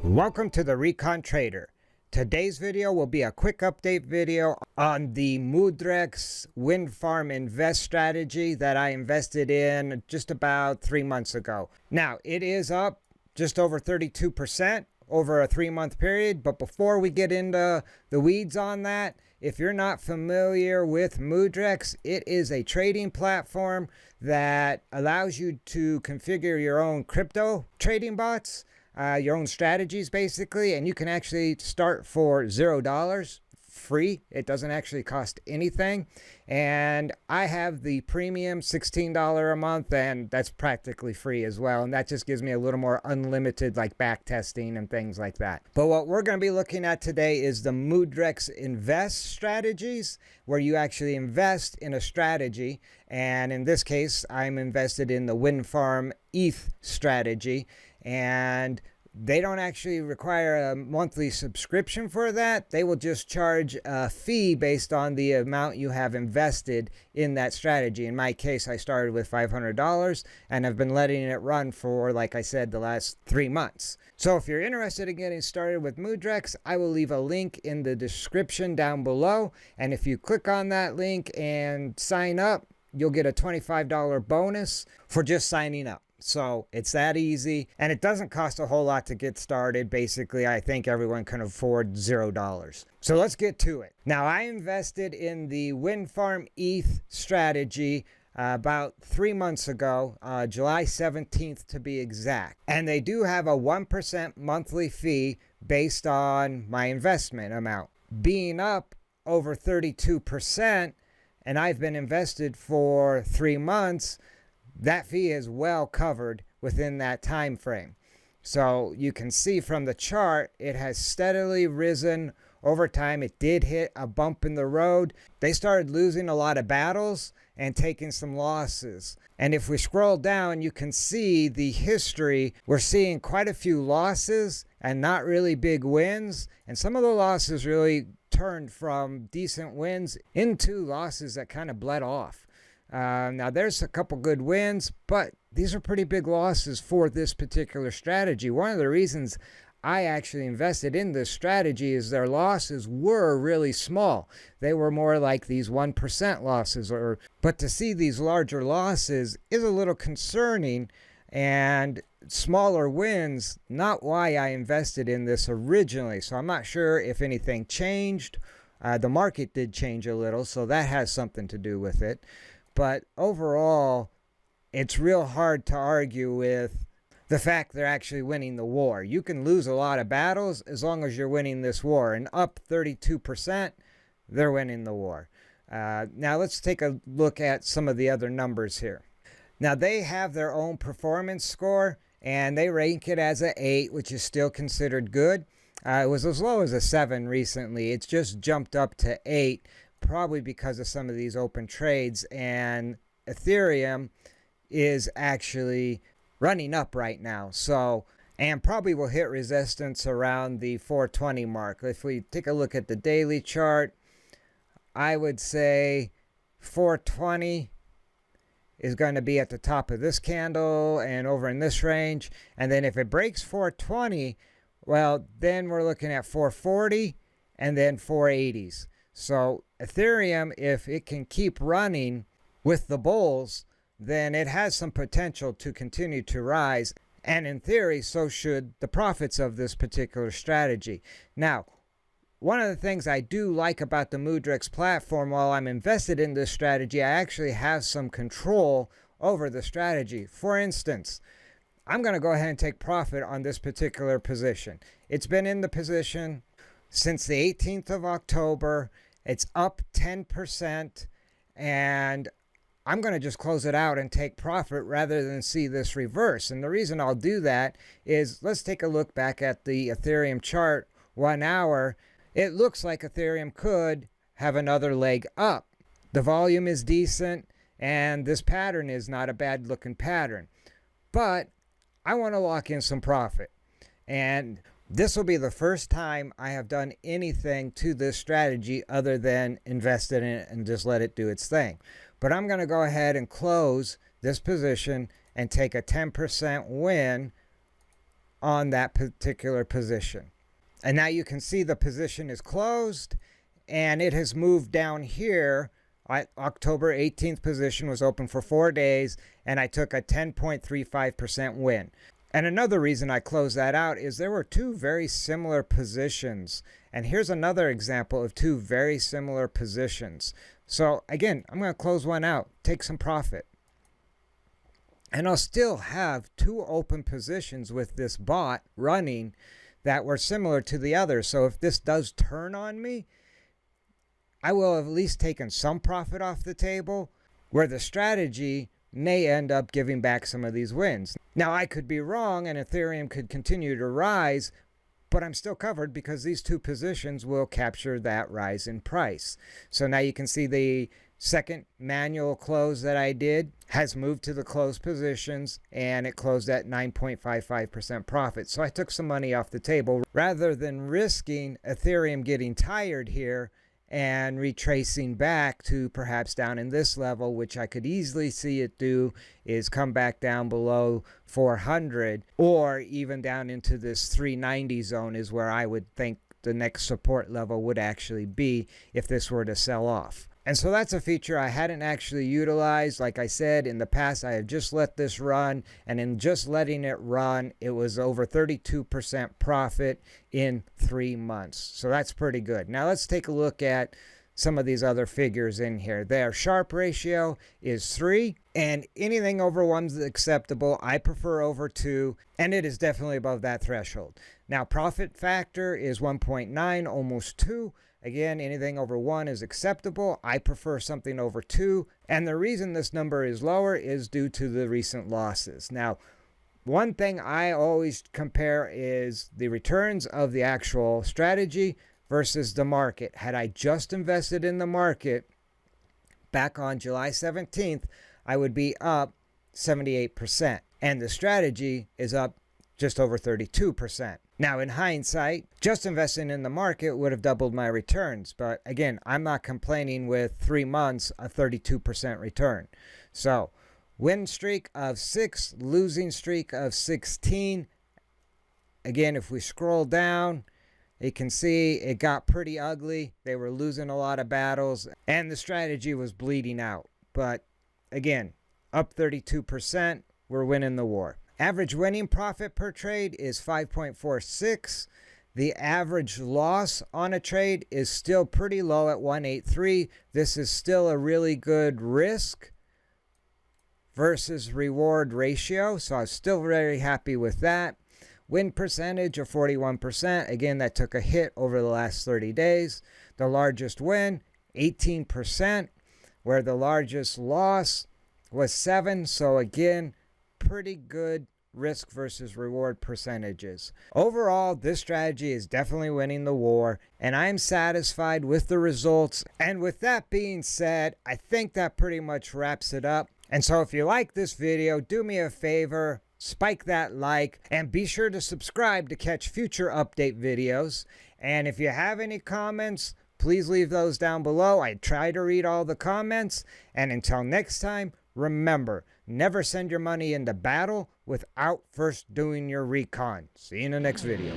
Welcome to the Recon Trader. Today's video will be a quick update video on the MUDREX wind farm invest strategy that I invested in just about 3 months ago. Now, it is up just over 32% over a 3-month period, but before we get into the weeds on that, if you're not familiar with MUDREX, it is a trading platform that allows you to configure your own crypto trading bots. Your own strategies basically, and you can actually start for $0 free. It doesn't actually cost anything, and I have the premium $16 a month, and that's practically free as well, and that just gives me a little more unlimited like back testing and things like that. But what we're going to be looking at today is the MUDREX invest strategies, where you actually invest in a strategy, and in this case I'm invested in the wind farm ETH strategy, and they don't actually require a monthly subscription for that. They will just charge a fee based on the amount you have invested in that strategy. In my case, I started with $500 and I've been letting it run for, like I said, the last 3 months. So if you're interested in getting started with MUDREX, I will leave a link in the description down below. And if you click on that link and sign up, you'll get a $25 bonus for just signing up. So it's that easy, and it doesn't cost a whole lot to get started. Basically, I think everyone can afford $0. So let's get to it. Now, I invested in the wind farm ETH strategy about 3 months ago, July 17th to be exact. And they do have a 1% monthly fee based on my investment amount. Being up over 32%, and I've been invested for 3 months, that fee is well covered within that time frame. So you can see from the chart, it has steadily risen over time. It did hit a bump in the road. They started losing a lot of battles and taking some losses. And if we scroll down, you can see the history. We're seeing quite a few losses and not really big wins. And some of the losses really turned from decent wins into losses that kind of bled off. Now there's a couple good wins, but these are pretty big losses for this particular strategy. One of the reasons I actually invested in this strategy is their losses were really small. They were more like these 1% losses, but to see these larger losses is a little concerning, and smaller wins, not why I invested in this originally. So I'm not sure if anything changed. The market did change a little, so that has something to do with it. But overall, it's real hard to argue with the fact they're actually winning the war. You can lose a lot of battles as long as you're winning this war. And up 32%, they're winning the war. Now let's take a look at some of the other numbers here. Now they have their own performance score, and they rank it as an 8, which is still considered good. It was as low as a 7 recently. It's just jumped up to 8. Probably because of some of these open trades, and Ethereum is actually running up right now. So, and probably will hit resistance around the 420 mark. If we take a look at the daily chart, I would say 420 is going to be at the top of this candle and over in this range. And then if it breaks 420, well, then we're looking at 440 and then 480s. So Ethereum, if it can keep running with the bulls, then it has some potential to continue to rise. And in theory, so should the profits of this particular strategy. Now, one of the things I do like about the MUDREX platform, while I'm invested in this strategy, I actually have some control over the strategy. For instance, I'm going to go ahead and take profit on this particular position. It's been in the position since the 18th of October. It's up 10%, and I'm going to just close it out and take profit rather than see this reverse. And the reason I'll do that is, let's take a look back at the Ethereum chart, 1 hour. It looks like Ethereum could have another leg up. The volume is decent, and this pattern is not a bad looking pattern. But I want to lock in some profit. And This will be the first time I have done anything to this strategy other than invested in it and just let it do its thing. But I'm going to go ahead and close this position and take a 10% win on that particular position. And now you can see the position is closed and it has moved down here. October 18th position was open for 4 days and I took a 10.35% win. And another reason I closed that out is there were two very similar positions. And here's another example of two very similar positions. So again, I'm going to close one out, take some profit. And I'll still have two open positions with this bot running that were similar to the other. So if this does turn on me, I will have at least taken some profit off the table, where the strategy may end up giving back some of these wins. Now, I could be wrong and Ethereum could continue to rise, but I'm still covered because these two positions will capture that rise in price. So now you can see the second manual close that I did has moved to the closed positions and it closed at 9.55% profit. So I took some money off the table rather than risking Ethereum getting tired here and retracing back to perhaps down in this level, which I could easily see it do, is come back down below 400 or even down into this 390 zone is where I would think the next support level would actually be if this were to sell off. And so that's a feature I hadn't actually utilized. Like I said, in the past, I have just let this run, and in just letting it run, it was over 32% profit in 3 months. So that's pretty good. Now let's take a look at some of these other figures in here. Their Sharpe ratio is 3, and anything over 1 is acceptable. I prefer over 2, and it is definitely above that threshold. Now profit factor is 1.9, almost 2. Again, anything over 1 is acceptable. I prefer something over 2. And the reason this number is lower is due to the recent losses. Now, one thing I always compare is the returns of the actual strategy versus the market. Had I just invested in the market back on July 17th, I would be up 78%. And the strategy is up just over 32%. Now, in hindsight, just investing in the market would have doubled my returns. But again, I'm not complaining with 3 months, a 32% return. So, win streak of 6, losing streak of 16. Again, if we scroll down, you can see it got pretty ugly. They were losing a lot of battles, and the strategy was bleeding out. But again, up 32%, we're winning the war. Average winning profit per trade is 5.46. The average loss on a trade is still pretty low at 183. This is still a really good risk versus reward ratio. So I'm still very happy with that. Win percentage of 41%. Again, that took a hit over the last 30 days. The largest win, 18%, where the largest loss was 7. So again, pretty good risk versus reward percentages. Overall, this strategy is definitely winning the war, and I'm satisfied with the results. And with that being said, I think that pretty much wraps it up. And so if you like this video, do me a favor, spike that like, and be sure to subscribe to catch future update videos. And if you have any comments, please leave those down below. I try to read all the comments. And until next time, remember, never send your money into battle without first doing your recon. See you in the next video.